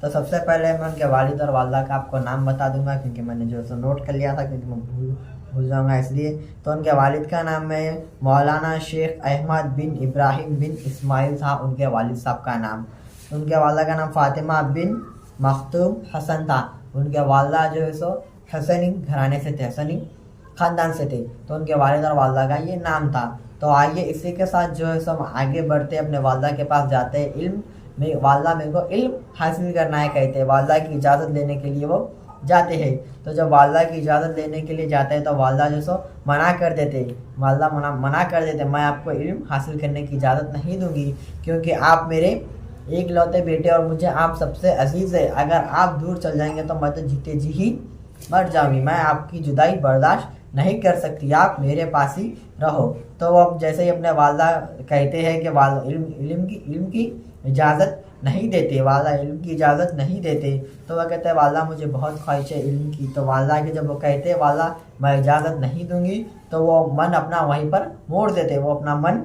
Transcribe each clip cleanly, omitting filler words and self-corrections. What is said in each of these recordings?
تو سب سے پہلے میں ان کے والد اور والدہ کا آپ کو نام بتا دوں گا، کیونکہ میں نے جو سو نوٹ کر لیا تھا، کیونکہ میں بھول جاؤں گا اس لیے. تو ان کے والد کا نام ہے مولانا شیخ احمد بن ابراہیم بن اسماعیل تھا ان کے والد صاحب کا نام. ان کے والدہ کا نام فاطمہ بن مختوم حسن تھا. ان کے والدہ جو ہے سو حسنی گھرانے سے تھے، حسنی خاندان سے تھے. تو ان کے والد اور والدہ کا یہ نام تھا. تو آئیے اسی کے ساتھ جو ہے سو ہم آگے بڑھتے اپنے والدہ کے پاس جاتے ہیں. علم میں والدہ میرے کو علم حاصل کرنا ہے کہتے ہیں. والدہ کی اجازت لینے کے لیے وہ جاتے ہیں. تو جب والدہ کی اجازت لینے کے لیے جاتے ہیں تو والدہ جو سو منع کر دیتے. والدہ منع کر دیتے، میں آپ کو علم حاصل کرنے کی اجازت نہیں دوں گی، کیونکہ آپ میرے ایک لوتے بیٹے اور مجھے آپ سب سے عزیز ہے. اگر آپ دور چل جائیں گے تو میں تو جیتے جی ہی مر جاؤں گی. میں آپ کی جدائی برداشت نہیں کر سکتی، آپ میرے پاس ہی رہو. تو وہ جیسے ہی اپنے والدہ کہتے ہیں کہ علم کی اجازت نہیں دیتے، والدہ علم کی اجازت نہیں دیتے، تو وہ کہتے ہیں والدہ مجھے بہت خواہش ہے علم کی. تو والدہ کے جب وہ کہتے ہیں والدہ میں اجازت نہیں دوں گی، تو وہ من اپنا وہیں پر موڑ دیتے. وہ اپنا من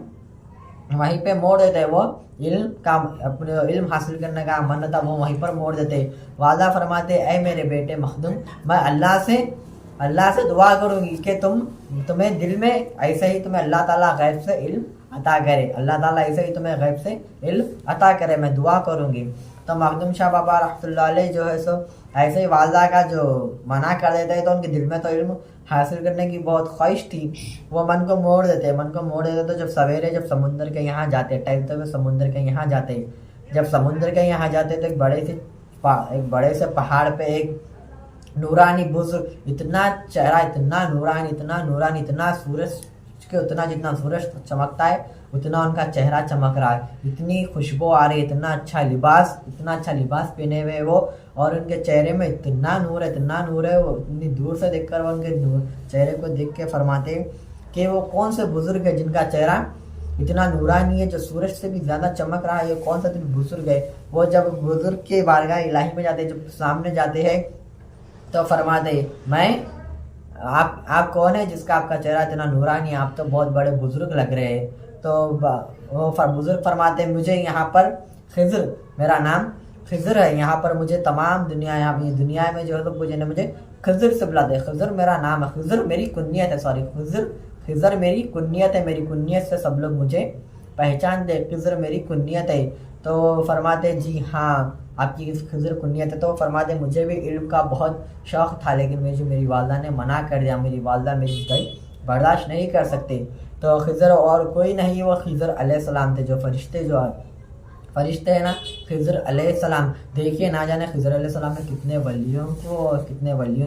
وہیں پہ موڑ دیتے. وہ اپنے علم حاصل کرنے کا من تھا وہ وہیں پر موڑ دیتے. والدہ فرماتے اے میرے بیٹے مخدوم، میں اللہ سے دعا کروں گی کہ تمہیں دل میں ایسے ہی تمہیں اللہ تعالیٰ غیب سے علم عطا کرے. اللہ تعالیٰ ایسے ہی تمہیں غیب سے علم عطا کرے، میں دعا کروں گی. تو مخدوم شاہ بابا رحمۃ اللہ علیہ جو ہے سو ایسے ہی والدہ کا جو منع کر دیتے ہیں، تو ان کے دل میں تو علم حاصل کرنے کی بہت خواہش تھی، وہ من کو موڑ دیتے. تو جب سویرے جب سمندر کے یہاں جاتے، ٹہلتے ہوئے سمندر کے یہاں جاتے، جب سمندر کے یہاں جاتے تو ایک بڑے سے پہاڑ پہ ایک نورانی بزرگ، اتنا چہرہ اتنا نورانی اتنا سورج کے اتنا جتنا سورج چمکتا ہے اتنا ان کا چہرہ چمک رہا ہے. اتنی خوشبو آ رہی ہے، اتنا اچھا لباس پہنے ہوئے وہ، اور ان کے چہرے میں اتنا نور ہے. وہ اتنی دور سے دیکھ کر وہ ان کے چہرے کو دیکھ کے فرماتے کہ وہ کون سے بزرگ ہے جن کا چہرہ اتنا نورانی ہے، جو سورج سے بھی زیادہ چمک رہا ہے، یہ کون سا بزرگ ہے. وہ جب بزرگ کے بارگاہ الہی میں جاتے، جب سامنے جاتے ہیں تو فرماتے آپ کون ہے جس کا آپ کا چہرہ اتنا نورانی ہے، آپ تو بہت بڑے بزرگ لگ رہے ہیں. تو وہ بزرگ فرماتے مجھے یہاں پر خضر، میرا نام خضر ہے، یہاں پر مجھے تمام دنیا میں جو ہے تو مجھے خضر سے بلاتے. خضر میرا نام ہے، خضر میری کنیت ہے، خضر میری کنیت ہے، میری کنیت سے سب لوگ مجھے پہچان دے، خضر میری کنیت ہے. تو فرماتے جی ہاں آپ کی خضر کنیت ہے. تو فرماتے مجھے بھی علم کا بہت شوق تھا، لیکن میری والدہ نے منع کر دیا، میری والدہ میری جدائی برداشت نہیں کر سکتے. تو خضر اور کوئی نہیں، وہ خضر علیہ السلام تھے، جو فرشتے ہیں نا، خضر علیہ السلام. دیکھیے نہ جانے خضر علیہ السلام نے کتنے ولیوں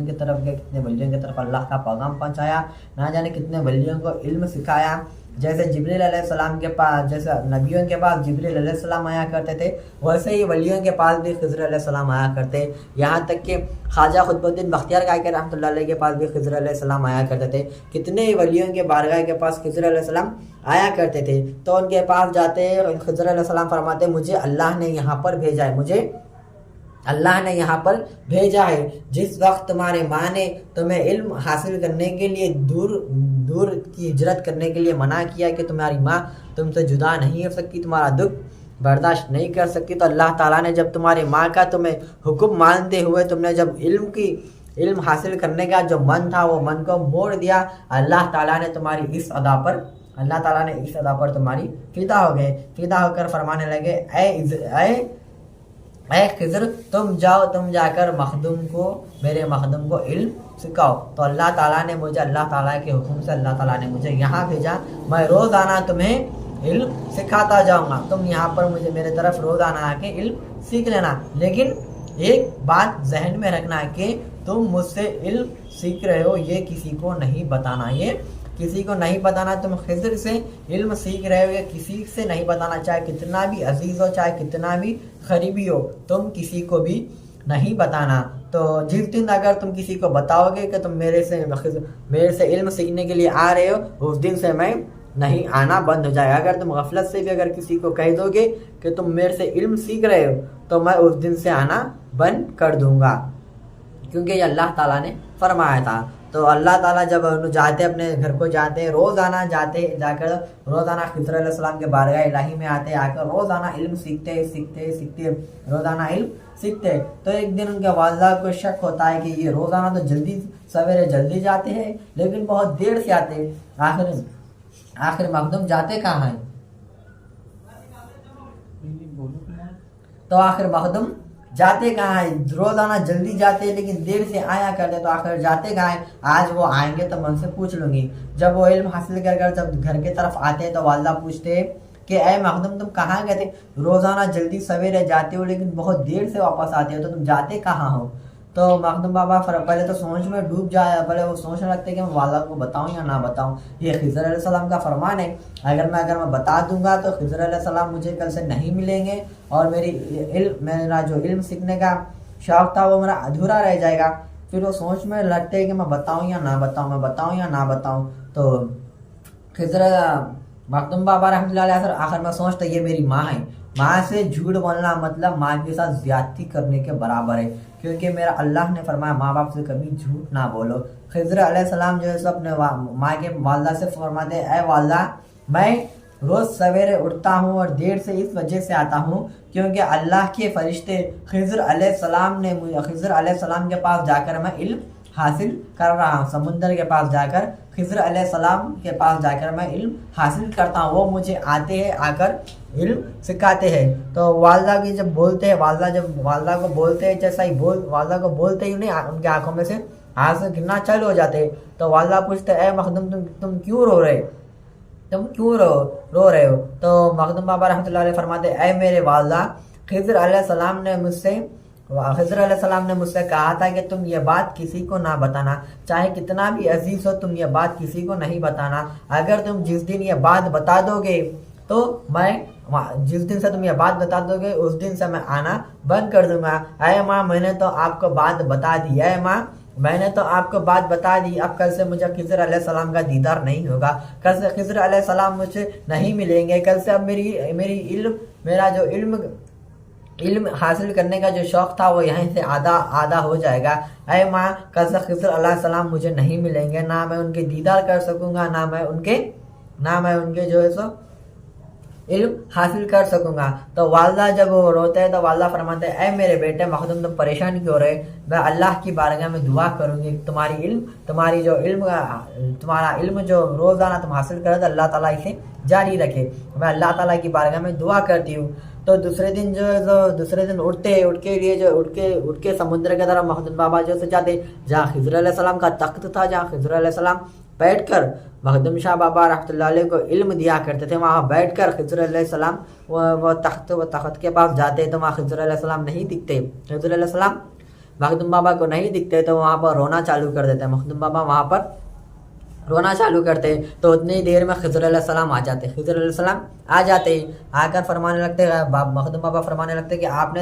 کی طرف گئے، کتنے ولیوں کی طرف اللہ کا پیغام پہنچایا، نہ جانے کتنے ولیوں کو علم سکھایا. جیسے جبریل علیہ السلام کے پاس، جیسے نبیوں کے پاس جبریل علیہ السلام آیا کرتے تھے، ویسے ہی ولیوں کے پاس بھی خضر علیہ السلام آیا کرتے. یہاں تک کہ خواجہ قطب الدین بختیار کاکی رحمۃ اللہ علیہ کے پاس بھی خضر علیہ السلام آیا کرتے تھے. کتنے ہی ولیوں کے بارگاہ کے پاس خضر علیہ السلام آیا کرتے تھے. تو ان کے پاس جاتے خضر علیہ السلام فرماتے مجھے اللہ نے یہاں پر بھیجا ہے، جس وقت تمہارے ماں نے تمہیں علم حاصل کرنے کے لیے دور کی ہجرت کرنے کے لیے منع کیا کہ تمہاری ماں تم سے جدا نہیں ہو سکتی، تمہارا دکھ برداشت نہیں کر سکتی، تو اللہ تعالیٰ نے جب تمہاری ماں کا تمہیں حکم مانتے ہوئے تم نے جب علم حاصل کرنے کا جو من تھا وہ من کو موڑ دیا، اللہ تعالیٰ نے تمہاری اس ادا پر تمہاری فدا ہو کر فرمانے لگے اے خضر تم جا کر میرے مخدوم کو علم سکھاؤ. تو اللہ تعالیٰ کے حکم سے اللہ تعالیٰ نے مجھے یہاں بھیجا، میں روزانہ تمہیں علم سکھاتا جاؤں گا، تم یہاں پر میرے طرف روزانہ آ کے علم سیکھ لینا. لیکن ایک بات ذہن میں رکھنا کہ تم مجھ سے علم سیکھ رہے ہو یہ کسی کو نہیں بتانا، تم خضر سے علم سیکھ رہے ہو یہ کسی سے نہیں بتانا، چاہے کتنا بھی عزیز ہو، چاہے کتنا بھی قریبی ہو، تم کسی کو بھی نہیں بتانا. تو جس دن اگر تم کسی کو بتاؤ گے کہ تم میرے سے علم سیکھنے کے لیے آ رہے ہو، اس دن سے میں نہیں آنا بند ہو جائے گا. اگر تم غفلت سے بھی اگر کسی کو کہہ دو گے کہ تم میرے سے علم سیکھ رہے ہو تو میں اس دن سے آنا بند کر دوں گا، کیونکہ یہ اللہ تعالیٰ نے فرمایا تھا. تو اللہ تعالیٰ جب جاتے اپنے گھر کو جاتے ہیں، روزانہ جا کر روزانہ خضر علیہ السلام کے بارگاہ الہی میں آتے، آ کر روزانہ علم سیکھتے روزانہ علم سیکھتے۔ تو ایک دن ان کے والدہ کو شک ہوتا ہے کہ یہ روزانہ تو سویرے جلدی جاتے ہیں لیکن بہت دیر سے آتے، آخر مخدوم جاتے کہاں ہیں؟ تو آخر مخدوم جاتے کہاں ہیں؟ روزانہ جلدی جاتے لیکن دیر سے آیا کرتے، تو آخر جاتے کہاں ہیں؟ آج وہ آئیں گے تو میں ان سے پوچھ لوں گی۔ جب وہ علم حاصل کر جب گھر کی طرف آتے ہیں تو والدہ پوچھتے کہ اے مخدوم تم کہاں گئے تھے؟ روزانہ جلدی سویرے جاتے ہو لیکن بہت دیر سے واپس آتے ہو، تو تم جاتے کہاں ہو؟ تو مخدوم بابا پہلے تو سوچ میں ڈوب جائے، پہلے وہ سوچنے لگتے کہ میں والدہ کو بتاؤں یا نہ بتاؤں۔ یہ خضر علیہ السلام کا فرمان ہے، اگر میں بتا دوں گا تو خضر علیہ السلام مجھے کل سے نہیں ملیں گے اور میرا جو علم سیکھنے کا شوق تھا وہ میرا ادھورا رہ جائے گا۔ پھر وہ سوچ میں لگتے کہ میں بتاؤں یا نہ بتاؤں۔ تو خضر مخدوم بابا رحمۃ اللہ علیہ آخر میں سوچتا یہ میری ماں ہے، ماں سے جھوٹ بولنا مطلب ماں کے ساتھ زیادتی کرنے کے برابر ہے، کیونکہ میرا اللہ نے فرمایا ماں باپ سے کبھی جھوٹ نہ بولو۔ خضر علیہ السلام جو ہے سو اپنے ماں کے والدہ سے فرماتے اے والدہ میں روز سویرے اٹھتا ہوں اور دیر سے اس وجہ سے آتا ہوں کیونکہ اللہ کے فرشتے خضر علیہ السلام کے پاس جا کر میں علم حاصل کر رہا ہوں، سمندر کے پاس جا کر خضر علیہ السلام کے پاس جا کر میں علم حاصل کرتا ہوں، وہ مجھے آتے ہیں آ کر علم سکھاتے ہیں۔ تو والدہ کی جب بولتے ہیں والدہ کو بولتے ہیں جیسا ہی والدہ کو بولتے ہی نہیں ان کی آنکھوں میں سے آنسو گرنا چالو ہو جاتے۔ تو والدہ پوچھتے اے مخدوم تم کیوں رو رہے ہو؟ تو مخدوم بابا رحمۃ اللہ علیہ فرماتے اے میرے والدہ خضر علیہ السلام نے مجھ سے کہا تھا کہ تم یہ بات کسی کو نہ بتانا، چاہے کتنا بھی عزیز ہو تم یہ بات کسی کو نہیں بتانا، اگر تم جس دن یہ بات بتا دو گے تو جس دن سے تم یہ بات بتا دو گے اس دن سے میں آنا بند کر دوں گا۔ اے ماں میں نے تو آپ کو بات بتا دی، اب کل سے مجھے خضر علیہ السلام کا دیدار نہیں ہوگا، کل سے خضر علیہ السلام مجھے نہیں ملیں گے، کل سے اب میرا جو علم حاصل کرنے کا جو شوق تھا وہ یہیں سے آدھا ہو جائے گا۔ اے ماں کل سے خضر علیہ السلام مجھے نہیں ملیں گے، نہ میں ان کے دیدار کر سکوں گا، نہ میں ان کے جو ہے سو علم حاصل کر سکوں گا۔ تو والدہ جب وہ روتے ہیں تو والدہ فرماتے ہیں اے میرے بیٹے مخدوم تم پریشان کیوں رہے؟ میں اللہ کی بارگاہ میں دعا کروں گی تمہارا علم جو روزانہ تم حاصل کرے تو اللہ تعالیٰ اسے جاری رکھے، میں اللہ تعالیٰ کی بارگاہ میں دعا کرتی ہوں۔ تو دوسرے دن اٹھ کے سمندر کی طرف مخدوم بابا جو سے جاتے جہاں خضر علیہ السلام کا تخت تھا، جہاں خضر علیہ السلام بیٹھ کر مخدوم شاہ بابا رحمۃ اللہ علیہ کو علم دیا کرتے تھے، وہاں بیٹھ کر خضر علیہ السلام وہ تخت کے پاس جاتے تو وہاں خضر علیہ السلام نہیں دکھتے، خضر علیہ السلام مخدوم بابا کو نہیں دکھتے، تو وہاں پر رونا چالو کر دیتے، مخدوم بابا وہاں پر رونا چالو کرتے تو اتنی دیر میں خضر علیہ السلام آ جاتے، خضر علیہ السلام آ جاتے، آ کر فرمانے لگتے، مخدوم بابا فرمانے لگتے کہ آپ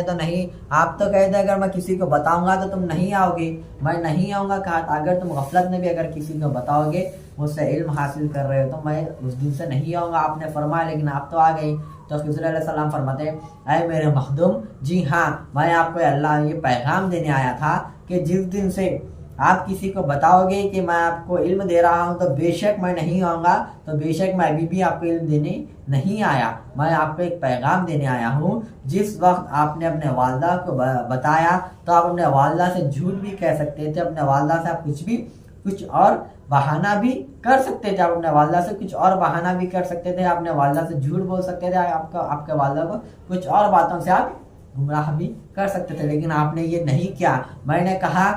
تو کہتے اگر میں کسی کو بتاؤں گا تو تم نہیں آؤ گے، میں نہیں آؤں گا کہا، اگر تم غفلت میں بھی اگر کسی کو بتاؤ گے مجھ سے علم حاصل کر رہے ہو تو میں اس دن سے نہیں آؤں گا، آپ نے فرمایا لیکن آپ تو آ گئی۔ تو خضر علیہ السلام فرماتے ہیں اے میرے مخدوم جی ہاں میں آپ کو اللہ یہ پیغام دینے آیا تھا کہ جس دن سے آپ کسی کو بتاؤ گے کہ میں آپ کو علم دے رہا ہوں تو بے شک میں نہیں آؤں گا، تو بے شک میں ابھی بھی آپ کو علم دینے نہیں آیا، میں آپ کو ایک پیغام دینے آیا ہوں۔ جس وقت آپ نے اپنے والدہ کو بتایا تو آپ اپنے والدہ سے جھوٹ بھی کہہ سکتے تھے، اپنے والدہ سے آپ کچھ اور بہانہ بھی کر سکتے تھے، آپ اپنے والدہ سے کچھ اور بہانہ بھی کر سکتے تھے، اپنے والدہ سے جھوٹ بول سکتے تھے، آپ کے والدہ کو کچھ اور باتوں سے آپ گمراہ بھی کر سکتے تھے، لیکن آپ نے یہ نہیں کیا۔ میں نے کہا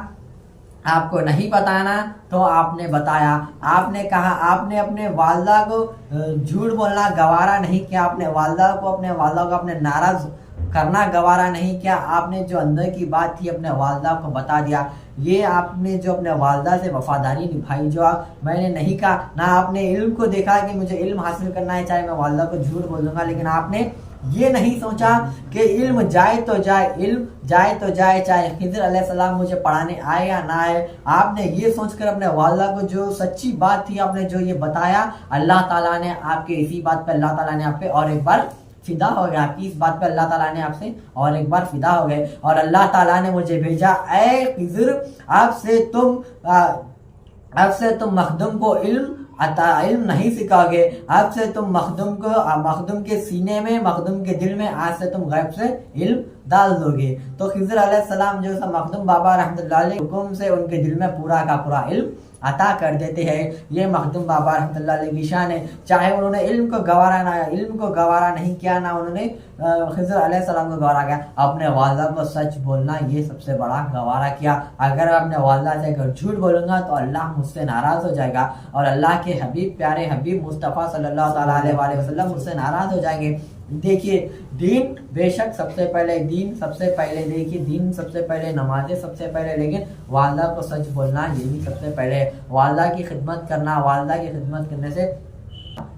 آپ کو نہیں بتانا تو آپ نے بتایا، آپ نے کہا آپ نے اپنے والدہ کو جھوٹ بولنا گوارا نہیں کیا، اپنے والدہ کو اپنے ناراض کرنا گوارا نہیں کیا، آپ نے جو اندر کی بات تھی اپنے والدہ کو بتا دیا، یہ آپ نے جو اپنے والدہ سے وفاداری نبھائی، جو میں نے نہیں کہا، نہ آپ نے علم کو دیکھا کہ مجھے علم حاصل کرنا ہے چاہے میں والدہ کو جھوٹ بول دوں گا، لیکن آپ نے یہ نہیں سوچا کہ علم جائے تو جائے چاہے خضر علیہ السلام مجھے پڑھانے آئے یا نہ آئے، آپ نے یہ سوچ کر اپنے والدہ کو جو سچی بات تھی آپ نے جو یہ بتایا، اللہ تعالیٰ نے آپ کے اسی بات پہ اللہ تعالیٰ نے آپ پہ اور ایک بار فدا ہو گیا، آپ کی اس بات پہ اللہ تعالیٰ نے آپ سے اور ایک بار فدا ہو گئے، اور اللہ تعالیٰ نے مجھے بھیجا اے خضر اب سے تم مخدوم کو علم نہیں سکھاؤ گے، اب سے تم مخدوم کے سینے میں، مخدوم کے دل میں آج سے تم غیب سے علم ڈال دو گے۔ تو خضر علیہ السلام جو مخدوم بابا رحمۃ اللہ علیہ حکم سے ان کے دل میں پورا کا پورا علم عطا کر دیتے ہیں۔ یہ مخدوم بابا رحمۃ اللہ علیہ کی شان ہے، چاہے انہوں نے علم کو گوارا نہیں کیا، نہ انہوں نے خضر علیہ السلام کو گوارا کیا، اپنے والدہ کو سچ بولنا یہ سب سے بڑا گوارا کیا۔ اگر میں اپنے والدہ سے اگر جھوٹ بولوں گا تو اللہ مجھ سے ناراض ہو جائے گا، اور اللہ کے حبیب پیارے حبیب مصطفیٰ صلی اللہ تعالیٰ علیہ وسلم مجھ سے ناراض ہو جائیں گے۔ دیکھیے دین بے شک سب سے پہلے دیکھیے دین سب سے پہلے، نمازیں سب سے پہلے، لیکن والدہ کو سچ بولنا یہ بھی سب سے پہلے، والدہ کی خدمت کرنے سے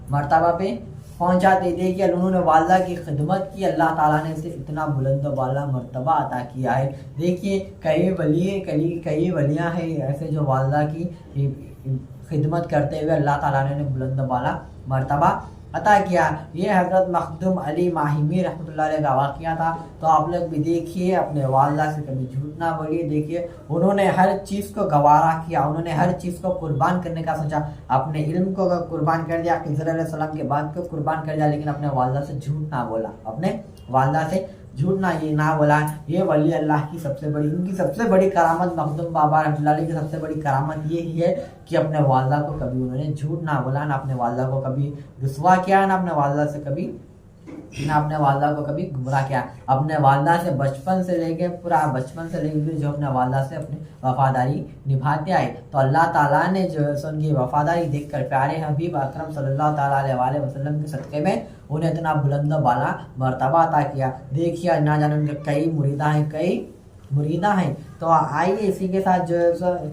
مرتبہ پہ پہنچاتے۔ دیکھیے انہوں نے والدہ کی خدمت کی، اللہ تعالیٰ نے اسے اتنا بلند و بالا مرتبہ عطا کیا ہے۔ دیکھیے کئی ولیاں ہیں ایسے جو والدہ کی خدمت کرتے ہوئے اللہ تعالیٰ نے بلند و بالا مرتبہ عطا کیا۔ یہ حضرت مخدوم علی ماہمی رحمۃ اللہ علیہ کا واقعہ تھا۔ تو آپ لوگ بھی دیکھیے اپنے والدہ سے کبھی جھوٹ نہ بولیے۔ دیکھیے انہوں نے ہر چیز کو گوارا کیا، انہوں نے ہر چیز کو قربان کرنے کا سوچا، اپنے علم کو قربان کر دیا، خضر علیہ السلام کے بعد کو قربان کر دیا، لیکن اپنے والدہ سے جھوٹ نہ بولا، اپنے والدہ سے جھوٹ نہ بولا۔ یہ ولی اللہ کی ان کی سب سے بڑی کرامت، مخدوم بابا رحمۃ اللہ علیہ کی سب سے بڑی کرامت یہی ہے کہ اپنے والدہ کو کبھی انہوں نے جھوٹ نہ بولا، نہ اپنے والدہ کو کبھی رسوا کیا، نہ اپنے والدہ کو کبھی گمراہ کیا۔ اپنے والدہ سے بچپن سے لے کے جو اپنے والدہ سے اپنی وفاداری نبھاتے آئے، تو اللہ تعالیٰ نے جو ان کی وفاداری دیکھ کر پیارے حبیب اکرم صلی اللہ تعالیٰ علیہ وسلم کے صدقے میں انہیں اتنا بلند و بالا مرتبہ عطا کیا۔ دیکھیے نہ جانے ان کے کئی مریداں ہیں۔ تو آئیے اسی کے ساتھ جو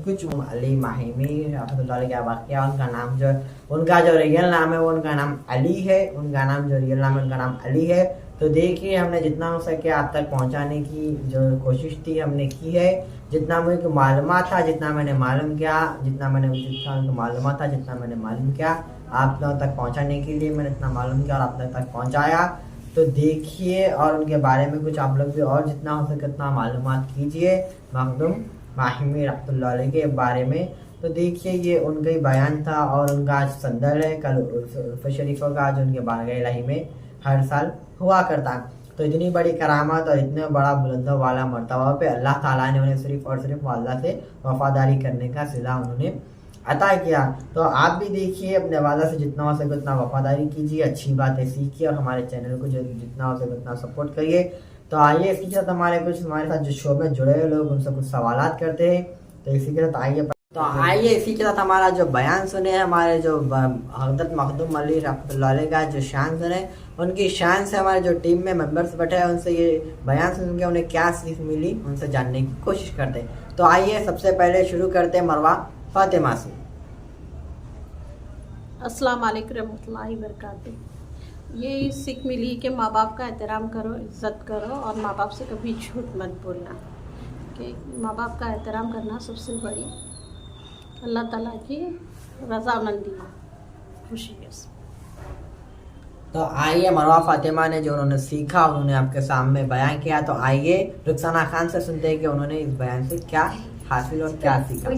کچھ علی ماہمی رحمۃ اللہ علیہ کا واقعہ، ان کا جو ریئل نام ہے وہ ان کا نام علی ہے۔ تو دیکھیے ہم نے جتنا ہو سکے آپ تک پہنچانے کی جو کوشش تھی ہم نے کی ہے، جتنا مجھے معلومات تھا، جتنا میں نے معلوم کیا، جتنا میں نے معلوم کیا آپ لوگوں تک پہنچانے کے لیے میں نے اتنا معلوم کیا اور آپ تک پہنچایا۔ تو دیکھیے اور ان کے بارے میں کچھ آپ لوگ بھی اور جتنا ہو سکے اتنا معلومات کیجئے مخدوم ماہمی رحمۃ اللہ علیہ کے بارے میں۔ تو دیکھیے یہ ان کا ہی بیان تھا، اور ان کا آج سندر ہے، کل عرف شریفوں کا جو ان کے بارگاہ الہی میں ہر سال ہوا کرتا۔ تو اتنی بڑی کرامت اور اتنے بڑا بلند والا مرتبہ پہ اللہ تعالیٰ نے انہیں صرف اور صرف والدہ سے وفاداری کرنے کا صلہ انہوں نے عطا کیا۔ تو آپ بھی دیکھیے اپنے والدہ سے جتنا ہو سکے اتنا وفاداری کیجیے، اچھی باتیں سیکھیے، اور ہمارے چینل کو جتنا ہو سکے اتنا سپورٹ کریے۔ تو آئیے اس کے ساتھ ہمارے ساتھ جو شو میں جڑے ہوئے لوگ ان سے کچھ سوالات کرتے ہیں۔ تو اسی کے ساتھ ہمارا جو بیان سنے ہمارے جو حضرت مخدوم علی رحمۃ اللہ علیہ کا جو شان سنے، ان کی شان سے ہمارے جو ٹیم میں ممبرس بیٹھے ہیں ان سے یہ بیان سن کے انہیں کیا سیکھ ملی ان سے جاننے کی کوشش کرتے ہیں۔ تو آئیے سب سے پہلے شروع کرتے ہیں مروہ فاطمہ سے۔ السلام علیکم رحمۃ اللہ وبرکاتہ۔ یہ سیکھ ملی کہ ماں باپ کا احترام کرو، عزت کرو، اور ماں باپ سے کبھی جھوٹ مت بولنا، کہ ماں باپ کا احترام کرنا سب سے بڑی اللہ تعالیٰ کی رضامندی ہے، خوشی ہے اس میں۔ تو آئیے مروہ فاطمہ نے جو انہوں نے سیکھا انہوں نے آپ کے سامنے بیان کیا۔ تو آئیے رخسانہ خان سے سنتے ہیں کہ انہوں نے اس بیان سے کیا حاصل اور کیا سیکھا۔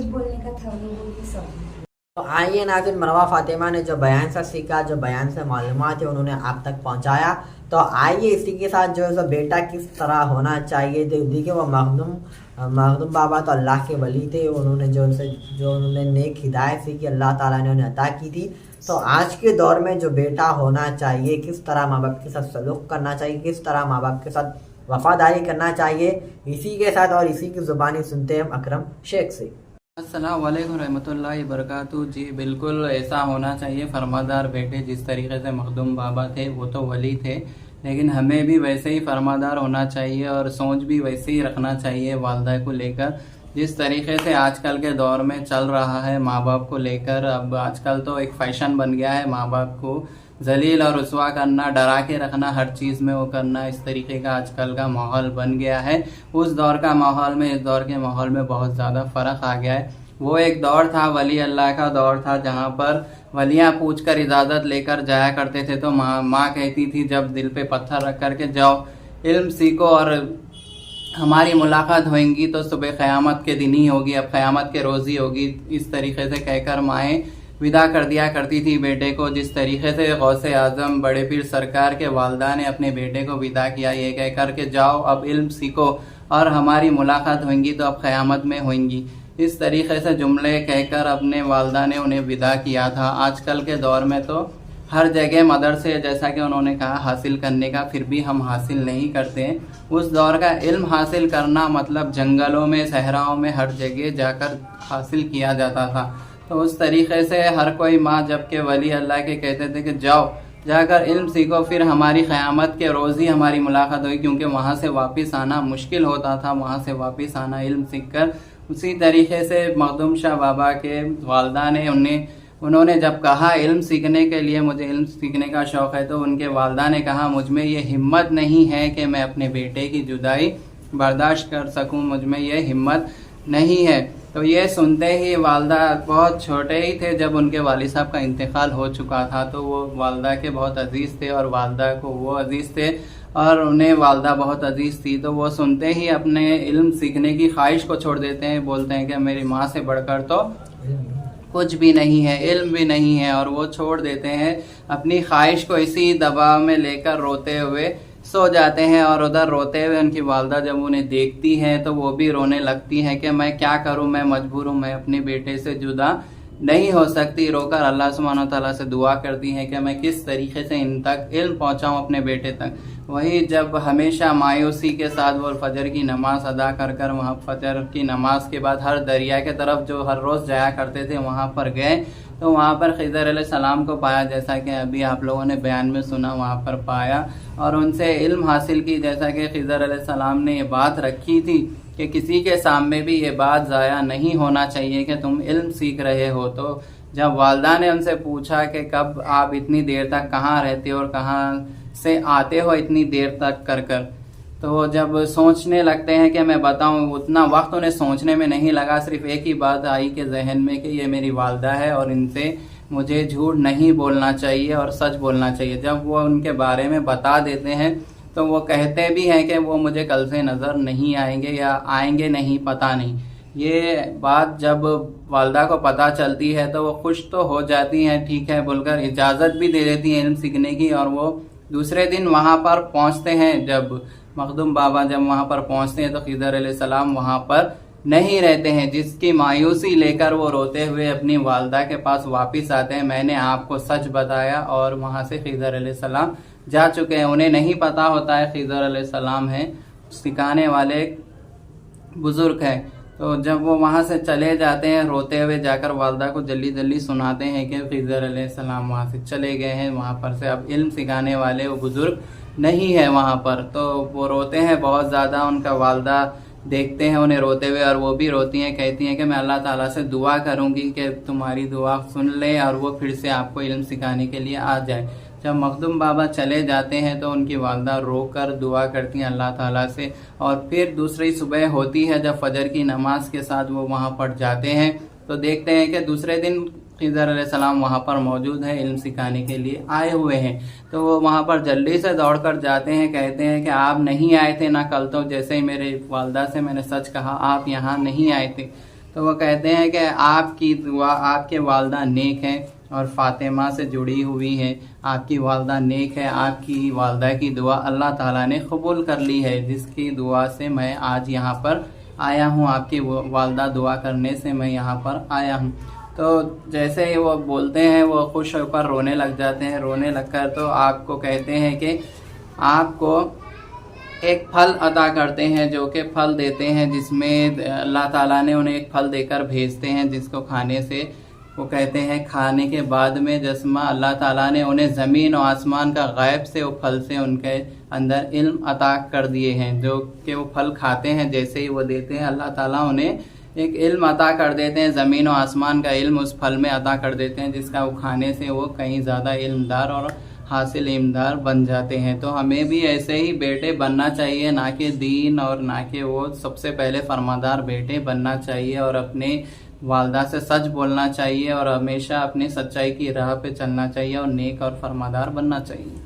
تو آئیے ناظرین مروہ فاطمہ نے جو بیان سے سیکھا، جو بیان سے معلومات ہے انہوں نے آپ تک پہنچایا۔ تو آئیے اسی کے ساتھ جو ہے بیٹا کس طرح ہونا چاہیے۔ دیکھیے وہ مخدوم بابا تو اللہ کے ولی تھے، انہوں نے نیک ہدایت سیکھی اللہ تعالیٰ نے انہیں عطا کی تھی۔ تو آج کے دور میں جو بیٹا ہونا چاہیے، کس طرح ماں باپ کے ساتھ سلوک کرنا چاہیے، کس طرح ماں باپ کے ساتھ وفاداری کرنا چاہیے، اسی کے ساتھ اور اسی کی زبانی سنتے ہیں ہم اکرم شیخ سے۔ السلام علیکم رحمۃ اللہ وبرکاتہ۔ جی بالکل ایسا ہونا چاہیے، فرمادار بیٹے جس طریقے سے مخدوم بابا تھے وہ تو ولی تھے، لیکن ہمیں بھی ویسے ہی فرمادار ہونا چاہیے اور سوچ بھی ویسے ہی رکھنا چاہیے والدہ کو لے کر، جس طریقے سے آج کل کے دور میں چل رہا ہے ماں باپ کو لے کر۔ اب آج کل تو ایک فیشن بن گیا ہے ماں باپ کو ذلیل اور رسوا کرنا، ڈرا کے رکھنا، ہر چیز میں وہ کرنا، اس طریقے کا آج کل کا ماحول بن گیا ہے۔ اس دور کا ماحول میں اس دور کے ماحول میں بہت زیادہ فرق آ گیا ہے۔ وہ ایک دور تھا، ولی اللہ کا دور تھا، جہاں پر ولیاں پوچھ کر اجازت لے کر جایا کرتے تھے، تو ماں کہتی تھی جب دل پہ پتھر رکھ کر کے جاؤ علم سیکھو اور ہماری ملاقات ہوئیں گی تو صبح قیامت کے دن ہی ہوگی، اب قیامت کے روز ہی ہوگی، اس طریقے سے کہہ کر مائیں ودا کر دیا کرتی تھی بیٹے کو، جس طریقے سے غوث اعظم بڑے پیر سرکار کے والدہ نے اپنے بیٹے کو ودا کیا یہ کہہ کر کہ جاؤ اب علم سیکھو اور ہماری ملاقات ہوئیں گی تو اب قیامت میں ہوئیں گی، اس طریقے سے جملے کہہ کر اپنے والدہ نے انہیں ودا کیا تھا۔ آج کل کے دور میں تو ہر جگہ مدرسے جیسا کہ انہوں نے کہا حاصل کرنے کا، پھر بھی ہم حاصل نہیں کرتے۔ اس دور کا علم حاصل کرنا مطلب جنگلوں میں، صحراؤں میں، ہر جگہ جا کر حاصل کیا جاتا تھا۔ تو اس طریقے سے ہر کوئی ماں جب کہ ولی اللہ کے کہتے تھے کہ جاؤ جا کر علم سیکھو، پھر ہماری قیامت کے روز ہی ہماری ملاقات ہوئی، کیونکہ وہاں سے واپس آنا مشکل ہوتا تھا، وہاں سے واپس آنا علم سیکھ کر۔ اسی طریقے سے مخدوم شاہ بابا کے والدہ نے انہوں نے جب کہا علم سیکھنے کے لیے مجھے علم سیکھنے کا شوق ہے، تو ان کے والدہ نے کہا مجھ میں یہ ہمت نہیں ہے کہ میں اپنے بیٹے کی جدائی برداشت کر سکوں، مجھ میں یہ ہمت نہیں ہے۔ تو یہ سنتے ہی والدہ بہت چھوٹے ہی تھے جب ان کے والد صاحب کا انتقال ہو چکا تھا، تو وہ والدہ کے بہت عزیز تھے اور والدہ کو وہ عزیز تھے اور انہیں والدہ بہت عزیز تھی، تو وہ سنتے ہی اپنے علم سیکھنے کی خواہش کو چھوڑ دیتے ہیں، بولتے ہیں کہ میری ماں سے بڑھ کر تو کچھ بھی نہیں ہے، علم بھی نہیں ہے، اور وہ چھوڑ دیتے ہیں اپنی خواہش کو، اسی دباؤ میں لے کر روتے ہوئے سو جاتے ہیں۔ اور ادھر روتے ہوئے ان کی والدہ جب انہیں دیکھتی ہیں تو وہ بھی رونے لگتی ہیں کہ میں کیا کروں، میں مجبور ہوں، میں اپنے بیٹے سے جدا نہیں ہو سکتی۔ رو کر اللہ سبحانہ تعالیٰ سے دعا کرتی ہیں کہ میں کس طریقے سے ان تک علم پہنچاؤں اپنے بیٹے تک۔ وہی جب ہمیشہ مایوسی کے ساتھ وہ فجر کی نماز ادا کر وہاں فجر کی نماز کے بعد ہر دریا کے طرف جو ہر روز جایا کرتے تھے وہاں پر گئے، تو وہاں پر خضر علیہ السلام کو پایا، جیسا کہ ابھی آپ لوگوں نے بیان میں سنا، وہاں پر پایا اور ان سے علم حاصل کی، جیسا کہ خضر علیہ السلام نے یہ بات رکھی تھی کہ کسی کے سامنے بھی یہ بات ضائع نہیں ہونا چاہیے کہ تم علم سیکھ رہے ہو۔ تو جب والدہ نے ان سے پوچھا کہ کب آپ اتنی دیر تک کہاں رہتے ہو اور کہاں سے آتے ہو اتنی دیر تک کر تو جب سوچنے لگتے ہیں کہ میں بتاؤں، اتنا وقت انہیں سوچنے میں نہیں لگا، صرف ایک ہی بات آئی کہ ذہن میں کہ یہ میری والدہ ہے اور ان سے مجھے جھوٹ نہیں بولنا چاہیے اور سچ بولنا چاہیے۔ جب وہ ان کے بارے میں بتا دیتے ہیں تو وہ کہتے بھی ہیں کہ وہ مجھے کل سے نظر نہیں آئیں گے یا آئیں گے نہیں، پتہ نہیں۔ یہ بات جب والدہ کو پتہ چلتی ہے تو وہ خوش تو ہو جاتی ہیں، ٹھیک ہے بول کر اجازت بھی دے دیتی ہیں علم سیکھنے کی، اور وہ دوسرے دن وہاں پر پہنچتے ہیں۔ جب مخدوم بابا جب وہاں پر پہنچتے ہیں تو خضر علیہ السلام وہاں پر نہیں رہتے ہیں، جس کی مایوسی لے کر وہ روتے ہوئے اپنی والدہ کے پاس واپس آتے ہیں۔ میں نے آپ کو سچ بتایا، اور وہاں سے خضر علیہ السلام جا چکے ہیں، انہیں نہیں پتا ہوتا ہے خضر علیہ السلام ہیں، سکھانے والے بزرگ ہیں۔ تو جب وہ وہاں سے چلے جاتے ہیں روتے ہوئے، جا کر والدہ کو جلدی سناتے ہیں کہ خضر علیہ السلام وہاں سے چلے گئے ہیں، وہاں پر سے اب علم سکھانے والے وہ بزرگ نہیں ہے وہاں پر۔ تو وہ روتے ہیں بہت زیادہ، ان کا والدہ دیکھتے ہیں انہیں روتے ہوئے اور وہ بھی روتی ہیں، کہتی ہیں کہ میں اللہ تعالیٰ سے دعا کروں گی کہ تمہاری دعا سن لے اور وہ پھر سے آپ کو علم سکھانے کے لیے آ جائے۔ جب مخدوم بابا چلے جاتے ہیں تو ان کی والدہ رو کر دعا کرتی ہیں اللہ تعالیٰ سے، اور پھر دوسری صبح ہوتی ہے جب فجر کی نماز کے ساتھ وہ وہاں پر جاتے ہیں تو دیکھتے ہیں کہ دوسرے دن خضر علیہ السلام وہاں پر موجود ہے، علم سکھانے کے لیے آئے ہوئے ہیں۔ تو وہ وہاں پر جلدی سے دوڑ کر جاتے ہیں، کہتے ہیں کہ آپ نہیں آئے تھے نہ کل، تو جیسے ہی میرے والدہ سے میں نے سچ کہا آپ یہاں نہیں آئے تھے، تو وہ کہتے ہیں کہ آپ کی دعا، آپ کے والدہ نیک ہیں اور فاطمہ سے جڑی ہوئی ہے، آپ کی والدہ نیک ہے، آپ کی والدہ کی دعا اللہ تعالیٰ نے قبول کر لی ہے، جس کی دعا سے میں آج یہاں پر آیا ہوں، آپ کی والدہ دعا کرنے سے میں یہاں پر آیا ہوں۔ تو جیسے ہی وہ بولتے ہیں وہ خوش ہو کر رونے لگ جاتے ہیں، رونے لگ کر تو آپ کو کہتے ہیں کہ آپ کو ایک پھل عطا کرتے ہیں، جو کہ پھل دیتے ہیں جس میں اللہ تعالیٰ نے انہیں ایک پھل دے کر بھیجتے ہیں جس کو کھانے سے، وہ کہتے ہیں کھانے کے بعد میں جسمہ اللہ تعالیٰ نے انہیں زمین و آسمان کا غیب سے وہ پھل سے ان کے اندر علم عطا کر دیے ہیں، جو کہ وہ پھل کھاتے ہیں جیسے ہی وہ دیتے ہیں اللہ تعالیٰ انہیں ایک علم عطا کر دیتے ہیں، زمین و آسمان کا علم اس پھل میں عطا کر دیتے ہیں، جس کا وہ کھانے سے وہ کہیں زیادہ علمدار اور حاصل علمدار بن جاتے ہیں۔ تو ہمیں بھی ایسے ہی بیٹے بننا چاہیے، نہ کہ دین اور نہ کہ وہ سب سے پہلے فرماندار بیٹے بننا چاہیے، اور اپنے والدہ سے سچ بولنا چاہیے اور ہمیشہ اپنی سچائی کی راہ پہ چلنا چاہیے اور نیک اور فرماندار بننا چاہیے۔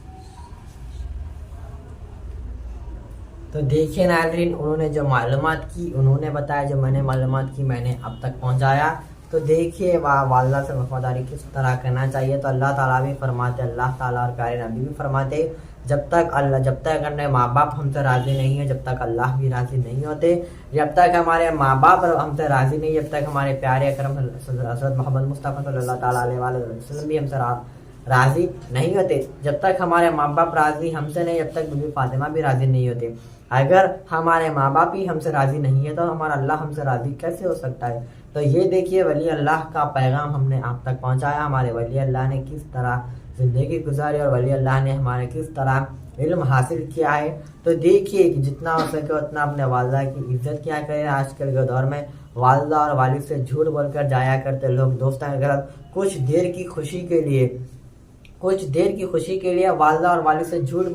تو دیکھیے ناظرین، انہوں نے جو معلومات کی انہوں نے بتایا، جو میں نے معلومات کی میں نے اب تک پہنچایا. تو دیکھیے والدہ سے وفاداری کس طرح کرنا چاہیے. تو اللہ تعالیٰ بھی فرماتے، اللہ تعالیٰ اور پیارے نبی بھی فرماتے، جب تک اگر ماں باپ ہم سے راضی نہیں ہے، جب تک اللہ بھی راضی نہیں ہوتے، جب تک ہمارے ماں باپ ہم سے راضی نہیں، جب تک ہمارے پیارے اکرم حضرت محمد مصطفیٰ صلی اللہ تعالیٰ علیہ وسلم بھی ہم سے راضی نہیں ہوتے، جب تک ہمارے ماں باپ راضی ہم سے نہیں، جب تک بی بی فاطمہ بھی راضی نہیں ہوتے. اگر ہمارے ماں باپ ہی ہم سے راضی نہیں ہے تو ہمارا اللہ ہم سے راضی کیسے ہو سکتا ہے. تو یہ دیکھیے ولی اللہ کا پیغام ہم نے آپ تک پہنچایا. ہمارے ولی اللہ نے کس طرح زندگی گزاری اور ولی اللہ نے ہمارے کس طرح علم حاصل کیا ہے. تو دیکھیے کہ جتنا ہو سکے اتنا اپنے والدہ کی عزت کیا کرے. آج کل کے دور میں والدہ اور والد سے جھوٹ بول کر جایا کرتے لوگ دوستوں کے گھر کچھ دیر کی خوشی کے لیے والدہ اور والد سے جھوٹ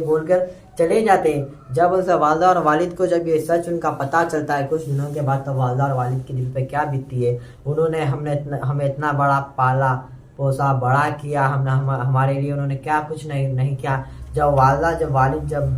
بول کر چلے جاتے ہیں. جب اسے والدہ اور والد کو جب یہ سچ ان کا پتہ چلتا ہے کچھ دنوں کے بعد، تو والدہ اور والد کے دل پہ کیا بیتتی ہے. انہوں نے ہمیں اتنا بڑا پالا پوسا بڑا کیا، ہمارے لیے انہوں نے کیا کچھ نہیں کیا. جب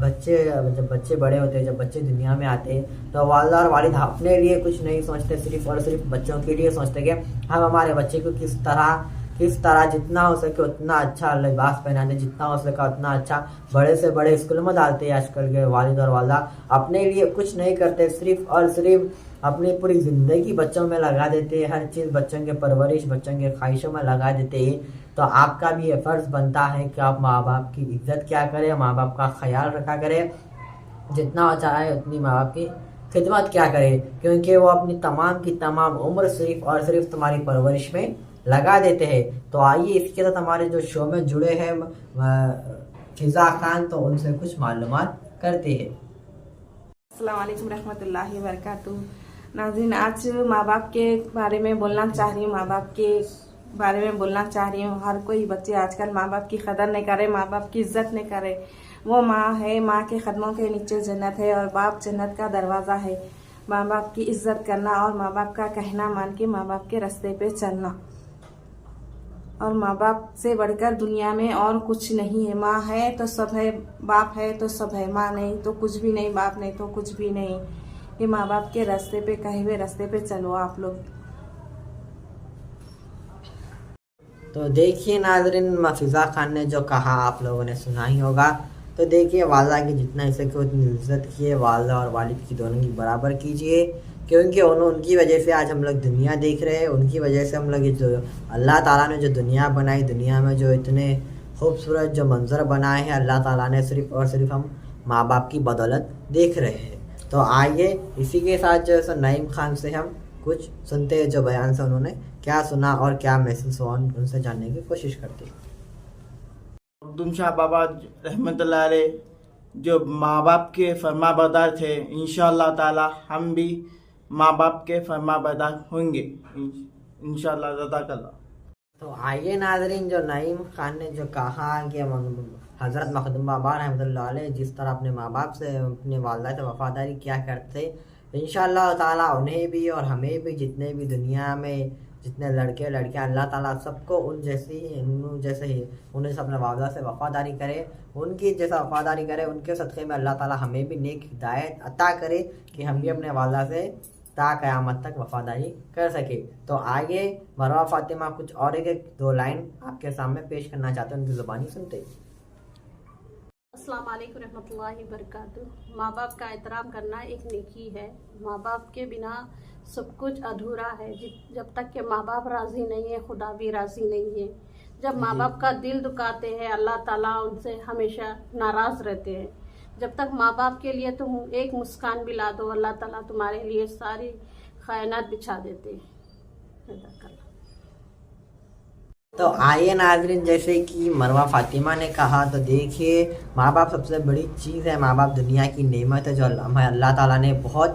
بچے بڑے ہوتے ہیں، جب بچے دنیا میں آتے ہیں، تو والدہ اور والد اپنے لیے کچھ نہیں سوچتے، صرف اور صرف بچوں کے لیے سوچتے کہ ہم ہمارے بچے کو کس طرح جتنا ہو سکے اتنا اچھا لباس پہنانے، جتنا ہو سکے اتنا اچھا بڑے سے بڑے اسکول میں ڈالتے ہیں. آج کل کے والد اور والدہ اپنے لیے کچھ نہیں کرتے، صرف اور صرف اپنی پوری زندگی بچوں میں لگا دیتے ہیں، ہر چیز بچوں کے پرورش، بچوں کے خواہشوں میں لگا دیتے ہیں. تو آپ کا بھی یہ فرض بنتا ہے کہ آپ ماں باپ کی عزت کیا کریں، ماں باپ کا خیال رکھا کریں، جتنا چاہے اتنی ماں باپ کی خدمت کیا کرے، کیونکہ وہ اپنی تمام کی تمام عمر صرف اور صرف تمہاری پرورش میں لگا دیتے ہیں. تو آئیے اس کے ساتھ ہمارے جو شو میں جڑے ہیں فضا خان، تو ان سے کچھ معلومات کرتے ہیں. السلام علیکم رحمۃ اللہ وبرکاتہ. ناظرین، آج ماں باپ کے بارے میں بولنا چاہ رہی ہوں. ماں باپ کے بارے میں بولنا چاہ رہی ہوں. ہر کوئی بچے آج کل ماں باپ کی قدر نہیں کرے، ماں باپ کی عزت نہیں کرے. وہ ماں ہے، ماں کے قدموں کے نیچے جنت ہے اور باپ جنت کا دروازہ ہے. ماں باپ کی عزت کرنا اور ماں باپ کا کہنا مان کے ماں باپ کے راستے پہ چلنا. اور ماں باپ سے بڑھ کر دنیا میں اور کچھ نہیں ہے. ماں ہے تو سب ہے، باپ ہے تو سب ہے، ماں نہیں تو کچھ بھی نہیں، باپ نہیں تو کچھ بھی نہیں. یہ ماں باپ کے راستے پہ، کہے ہوئے راستے پہ چلو آپ لوگ. تو دیکھیے ناظرین، فضا خان نے جو کہا آپ لوگوں نے سنا ہی ہوگا. تو دیکھیے والدہ کی جتنا ہو سکے اتنی عزت کیے، والدہ اور والد کی دونوں کی برابر کیجیے، کیونکہ ان کی وجہ سے آج ہم لوگ دنیا دیکھ رہے ہیں. ان کی وجہ سے ہم لوگ جو اللہ تعالیٰ نے جو دنیا بنائی، دنیا میں جو اتنے خوبصورت جو منظر بنائے ہیں، اللہ تعالیٰ نے صرف اور صرف ہم ماں باپ کی بدولت دیکھ رہے ہیں. تو آئیے اسی کے ساتھ جو ہے نعیم خان سے ہم کچھ سنتے ہیں، جو بیان سے انہوں نے کیا سنا اور کیا محسوس ہوا ان سے جاننے کی کوشش کرتے ہیں. مخدوم شاہ بابا رحمۃ اللہ علیہ جو ماں باپ کے فرما بردار تھے، انشاءاللہ تعالی ہم بھی ماں باپ کے فرما بردار ہوں گے انشاءاللہ. جزاک اللہ. تو آئیے ناظرین، جو نعیم خان نے جو کہا کہ حضرت مخدوم بابا رحمۃ اللہ علیہ جس طرح اپنے ماں باپ سے، اپنے والدہ سے وفاداری کیا کرتے، انشاءاللہ تعالیٰ انہیں بھی اور ہمیں بھی، جتنے بھی دنیا میں جتنے لڑکے لڑکیاں، اللہ تعالیٰ سب کو ان جیسے ہی انہیں سب اپنے والدہ سے وفاداری کرے، ان کی جیسا وفاداری کرے. ان کے صدقے میں اللہ تعالیٰ ہمیں بھی نیک ہدایت عطا کرے کہ ہم بھی اپنے والدہ سے تا قیامت تک وفاداری کر سکے. تو آگے مروہ فاطمہ کچھ اور ایک دو لائن آپ کے سامنے پیش کرنا چاہتے ہیں، ان کی زبانی سنتے. السلام علیکم رحمۃ اللہ وبرکاتہ. ماں باپ کا احترام کرنا ایک نیکی ہے. ماں باپ کے بنا سب کچھ ادھورا ہے. جب تک کہ ماں باپ راضی نہیں ہے، خدا بھی راضی نہیں ہے. جب ماں باپ کا دل دکھاتے ہیں، اللہ تعالیٰ ان سے ہمیشہ ناراض رہتے ہیں. جب تک ماں باپ کے لیے تم ایک مسکان بھی لا دو، اللہ تعالیٰ تمہارے لیے ساری کائنات بچھا دیتے ہیں. تو آئیے ناظرین، جیسے کہ مروہ فاطمہ نے کہا، تو دیکھیے ماں باپ سب سے بڑی چیز ہے. ماں باپ دنیا کی نعمت ہے جو اللہ تعالیٰ نے بہت،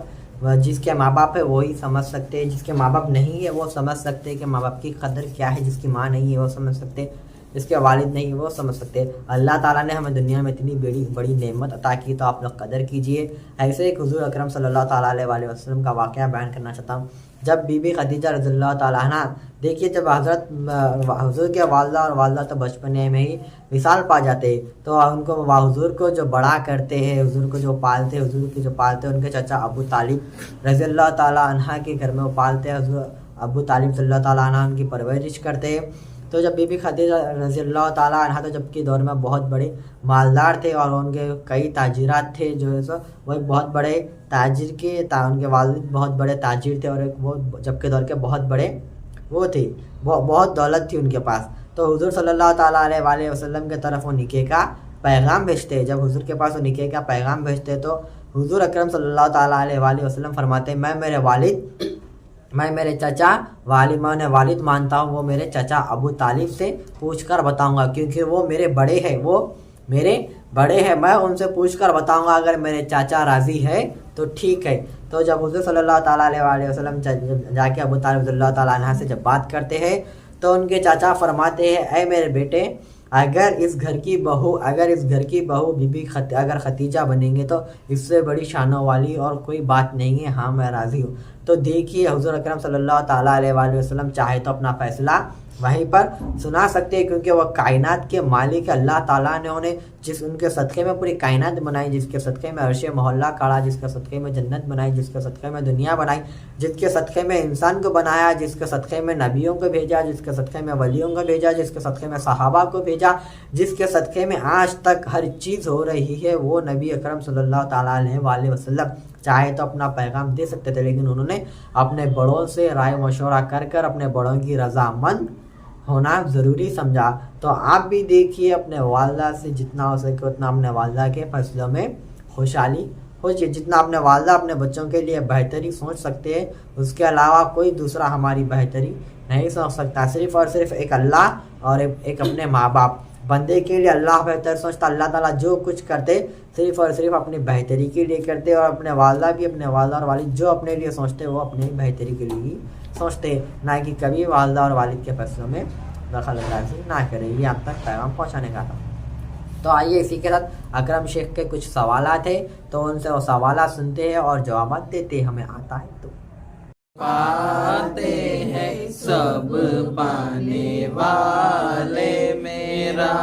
جس کے ماں باپ ہے وہی سمجھ سکتے ہیں، جس کے ماں باپ نہیں ہے وہ سمجھ سکتے کہ ماں باپ کی قدر کیا ہے. جس کی ماں نہیں ہے وہ سمجھ سکتے، جس کے والد نہیں ہے وہ سمجھ سکتے. اللہ تعالیٰ نے ہمیں دنیا میں اتنی بڑی نعمت عطا کی، تو آپ لوگ قدر کیجئے. ایسے ایک حضور اکرم صلی اللہ تعالیٰ علیہ وسلم کا واقعہ بیان کرنا چاہتا ہوں. جب بی بی خدیجہ رضی اللہ تعالیٰ عنہ، دیکھیے جب حضور کے والدہ اور والدہ تو بچپنے میں ہی وصال پا جاتے تو ان کو حضور کو جو بڑا کرتے ہیں، حضور کو جو پالتے، حضور کی جو پالتے ان کے چچا ابو طالب رضی اللہ تعالیٰ عنہ کے گھر میں وہ پالتے ہیں، حضور ابو طالب صلی اللہ تعالیٰ عنہ ان کی پرورش کرتے ہیں۔ تو جب بی بی خدیجہ رضی اللہ تعالیٰ عنہ تو جب کے دور میں بہت بڑے مالدار تھے اور ان کے کئی تاجرات تھے، جو ہے سو وہ ایک بہت بڑے تاجر کے ان کے والد بہت بڑے تاجر تھے اور ایک وہ جب کے دور کے بہت بڑے وہ تھے، بہت دولت تھی ان کے پاس۔ تو حضور صلی اللہ تعالیٰ علیہ وآلہ وسلم کے طرف وہ نکاح کا پیغام بھیجتے، جب حضور کے پاس وہ نکاح کا پیغام بھیجتے تو حضور اکرم صلی اللہ تعالیٰ علیہ وآلہ وسلم فرماتے میں میرے والد، میں میرے چچا والد مانتا ہوں، وہ میرے چچا ابو طالب سے پوچھ کر بتاؤں گا، کیونکہ وہ میرے بڑے ہیں، میں ان سے پوچھ کر بتاؤں گا، اگر میرے چاچا راضی ہے تو ٹھیک ہے۔ تو جب حضور صلی اللہ تعالیٰ علیہ وآلہ وسلم جا کے ابو طالب رضی اللہ تعالیٰ عنہ سے جب بات کرتے ہیں تو ان کے چاچا فرماتے ہیں اے میرے بیٹے، اگر اس گھر کی بہو بی بی اگر خدیجہ بنیں گے تو اس سے بڑی شانوں والی اور کوئی بات نہیں ہے، ہاں میں راضی ہوں۔ تو دیکھیے حضور اکرم صلی اللہ تعالیٰ علیہ وآلہ وسلم چاہے تو اپنا فیصلہ وہیں پر سنا سکتے ہیں، کیونکہ وہ کائنات کے مالک اللہ تعالیٰ نے انہیں جس ان کے صدقے میں پوری کائنات بنائی، جس کے صدقے میں عرش محلہ کاڑا، جس کے صدقے میں جنت بنائی، جس کے صدقے میں دنیا بنائی، جس کے صدقے میں انسان کو بنایا، جس کے صدقے میں نبیوں کو بھیجا، جس کے صدقے میں ولیوں کو بھیجا، جس کے صدقے میں صحابہ کو بھیجا، جس کے صدقے میں آج تک ہر چیز ہو رہی ہے، وہ نبی اکرم صلی اللہ تعالیٰ علیہ وآلہ وسلم چاہے تو اپنا پیغام دے سکتے تھے، لیکن انہوں نے اپنے بڑوں سے رائے مشورہ کر اپنے بڑوں کی رضامند ہونا ضروری سمجھا۔ تو آپ بھی دیکھیے اپنے والدہ سے جتنا ہو سکے اتنا اپنے والدہ کے فیصلوں میں خوشحالی ہوجیے، جتنا اپنے والدہ اپنے بچوں کے لیے بہتری سوچ سکتے ہیں، اس کے علاوہ کوئی دوسرا ہماری بہتری نہیں سوچ سکتا۔ صرف اور صرف ایک اللہ اور ایک اپنے ماں باپ، بندے کے لیے اللہ بہتر سوچتا، اللہ تعالیٰ جو کچھ کرتے صرف اور صرف اپنی بہتری کے لیے کرتے، اور اپنے والدہ بھی، اپنے والدہ اور والد جو اپنے لیے سوچتے وہ اپنی بہتری کے لیے ہی سوچتے، نہ کہ کبھی والدہ اور والد کے فیصلوں میں دخل اندازی نہ کرے۔ یہ آپ تک پیغام پہنچانے کا تھا۔ تو آئیے اسی کے ساتھ اکرم شیخ کے کچھ سوالات ہیں، تو ان سے وہ سوالات سنتے ہیں اور جوابات دیتے، ہمیں آتا ہے تو پاتے ہیں سب پانے والے، میرا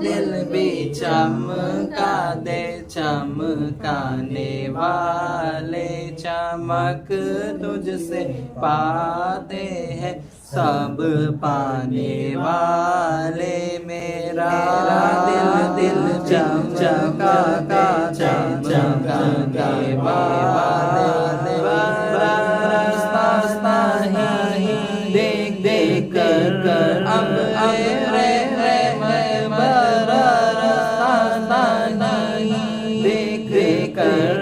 دل بھی چمکا دے چمکانے والے، چمک تجھ سے پاتے ہیں سب پانے والے، میرا دل چمکا دے چمکانے والے، دیکھ دیکھ کر اب دیکھ دیکھ کر